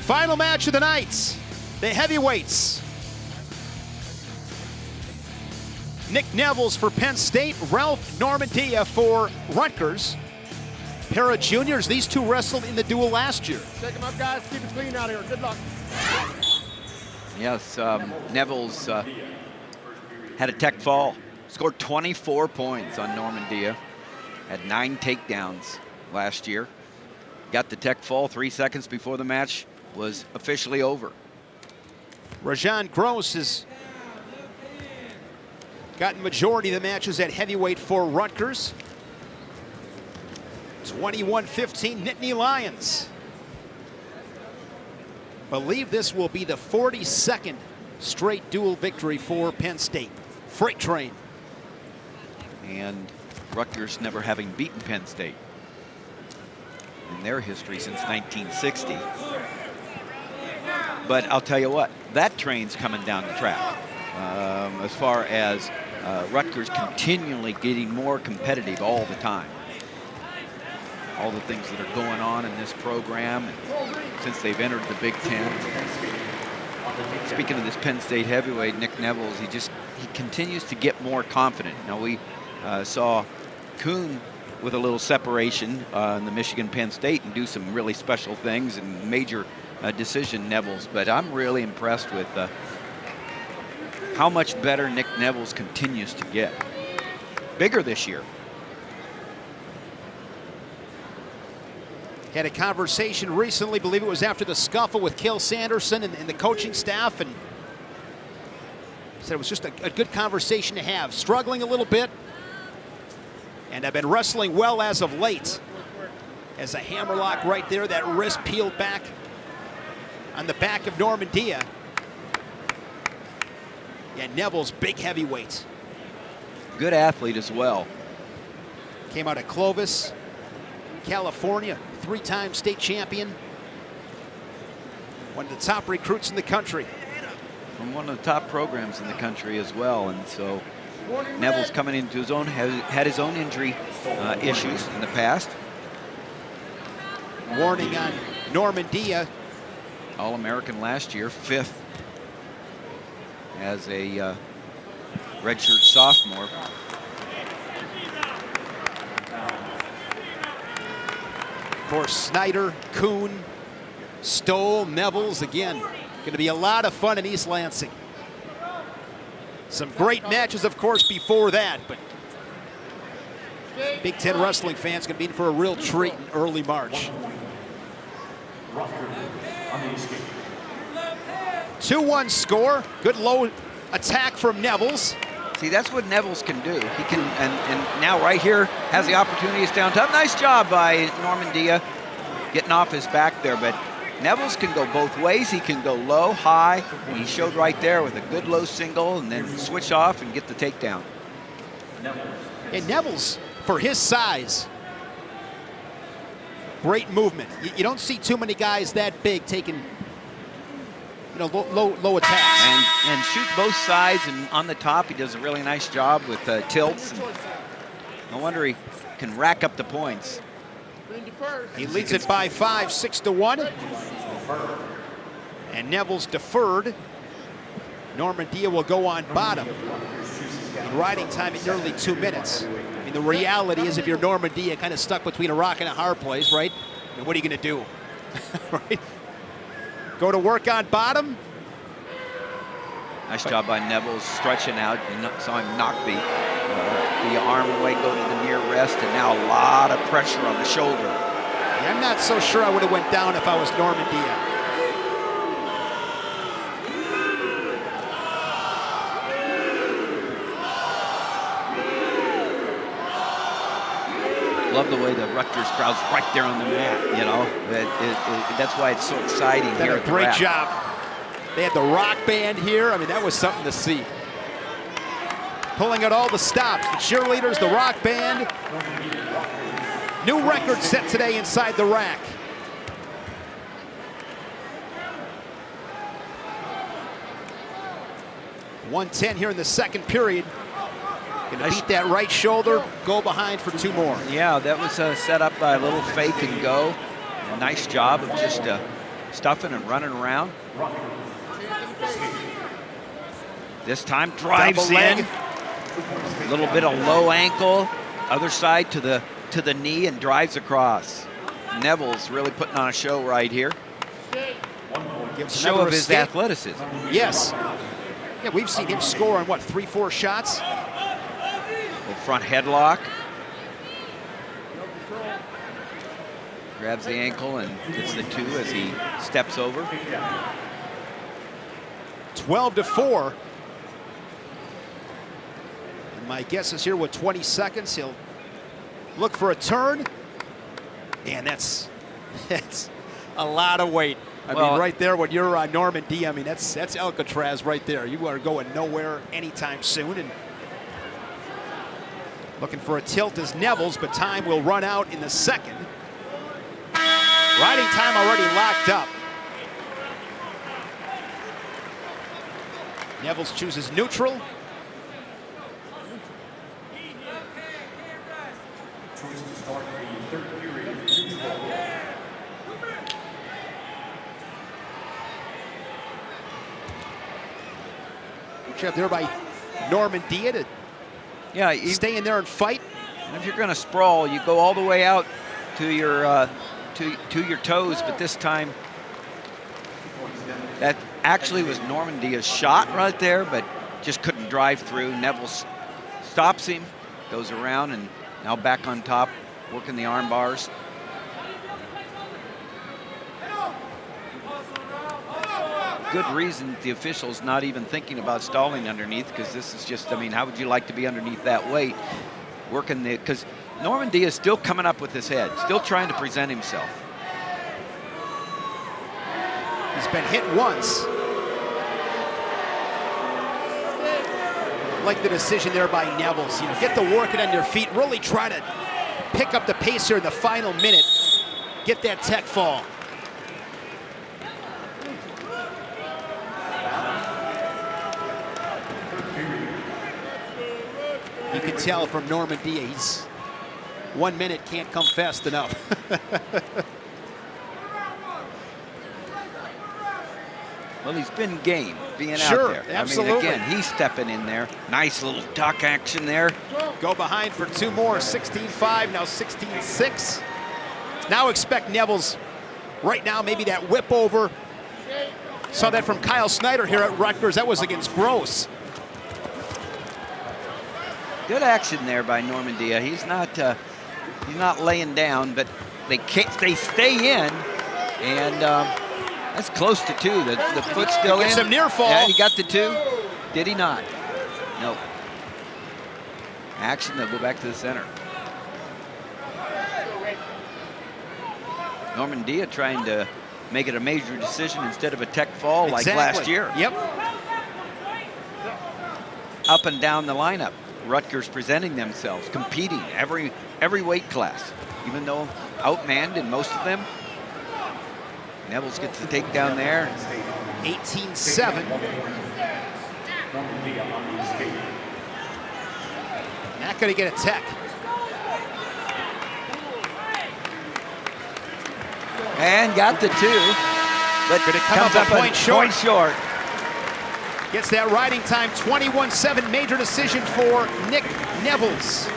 Final match of the night, the heavyweights. Nick Nevills for Penn State, Ralph Normandia for Rutgers. Pair of juniors, these two wrestled in the duel last year. Take them up, guys. Keep it clean out here. Good luck. Yes, Nevills had a tech fall. Scored 24 points on Normandia. Had 9 takedowns last year. Got the tech fall 3 seconds before the match was officially over. Rajan Gross has gotten majority of the matches at heavyweight for Rutgers. 21-15 Nittany Lions. Believe this will be the 42nd straight dual victory for Penn State. Freight train. And Rutgers never having beaten Penn State in their history since 1960. But I'll tell you what, that train's coming down the track. As far as Rutgers continually getting more competitive all the time. All the things that are going on in this program since they've entered the Big Ten. Speaking of this Penn State heavyweight, Nick Nevills, he continues to get more confident. Now we saw Kuhn with a little separation in the Michigan-Penn State and do some really special things and major decision Nevills, but I'm really impressed with how much better Nick Nevills continues to get. Bigger this year. Had a conversation recently, believe it was after the scuffle with Cale Sanderson and the coaching staff, and said it was just a good conversation to have. Struggling a little bit, and I've been wrestling well as of late. As a hammerlock right there, that wrist peeled back on the back of Normandia. Yeah, Nevills, big heavyweight. Good athlete as well. Came out of Clovis, California, 3-time state champion. One of the top recruits in the country. From one of the top programs in the country as well. And so Nevills coming into his own, had his own injury issues in the past. Warning on Normandia. All-American last year, 5th as a redshirt sophomore. Of course, Snyder, Kuhn, Stoll, Nevills, again, going to be a lot of fun in East Lansing. Some great matches, of course, before that, but Big Ten wrestling fans going to be in for a real treat in early March. 2-1 score. Good low attack from Nevills. See, that's what Nevills can do. He can, and now right here has the opportunity to stay on top. Nice job by Normandia getting off his back there, but Nevills can go both ways. He can go low, high. He showed right there with a good low single and then switch off and get the takedown. And Nevills, for his size, great movement. You don't see too many guys that big taking, you know, low attacks. And shoot both sides, and on the top he does a really nice job with tilts. No wonder he can rack up the points. He leads it by 5, 6-1. And Nevills deferred. Normandia will go on bottom. In riding time at nearly 2 minutes. I mean, the reality is if you're Normandia, kind of stuck between a rock and a hard place, right? I mean, what are you going to do? Right? Go to work on bottom. Nice job by Nevills stretching out. You saw him knock the arm away, go to the near wrist, and now a lot of pressure on the shoulder. Yeah, I'm not so sure I would have went down if I was Normandia. Love the way the Rutgers crowd's right there on the mat, you know. That's why it's so exciting here at the Great rack. job. They had the rock band here. I mean, that was something to see. Pulling out all the stops. The cheerleaders, the rock band. New record set today inside the rack. .110 here in the second period. Gonna beat that right shoulder, go behind for 2 more. Yeah, that was set up by a little fake and go. A nice job of just stuffing and running around. This time drives Double leg. in. A little bit of low ankle, other side to the knee, and drives across. Nevills really putting on a show right here. Gives Show another of his escape. athleticism. Yes. Yeah, we've seen him score on, what, 3-4 shots? Little front headlock. Grabs the ankle and gets the 2 as he steps over. 12-4. And my guess is here with 20 seconds, he'll look for a turn. And that's a lot of weight. I mean, right there when you're on Normandia, I mean, that's Alcatraz right there. You are going nowhere anytime soon. And looking for a tilt is Nevills, but time will run out in the second. Riding time already locked up. Nevills chooses neutral. Good job there by Normandia to stay in there and fight. And if you're going to sprawl, you go all the way out to your to your toes, but this time that actually was Normandia's shot right there, but just couldn't drive through. Nevills stops him, goes around, and now back on top, working the arm bars. Good reason the official's not even thinking about stalling underneath, because this is just, I mean, how would you like to be underneath that weight? Working the, because Normandia is still coming up with his head, still trying to present himself. He's been hit once. Like the decision there by Nevills. You know, get the working on your feet, really try to pick up the pace here in the final minute. Get that tech fall. You can tell from Normandia, he's 1 minute can't come fast enough. Well, he's been game being out Sure, there. absolutely. I mean, again, he's stepping in there. Nice little duck action there. Go behind for 2 more, 16-5, now 16-6. Now expect Nevills right now, maybe that whip over. Saw that from Kyle Snyder here at Rutgers. That was against Gross. Good action there by Normandia. He's not laying down, but they stay in, and that's close to 2. The foot's still in. Some near fall. Yeah, he got the 2. Did he not? No. Action, they'll go back to the center. Normandia trying to make it a major decision instead of a tech fall like last year. Yep. Up and down the lineup. Rutgers presenting themselves, competing every weight class, even though outmanned in most of them. Nevills gets the takedown there. 18-7. Not going to get a tech. And got the 2, but Gonna come comes up a point short. short. Gets that riding time, 21-7, major decision for Nick Nevills.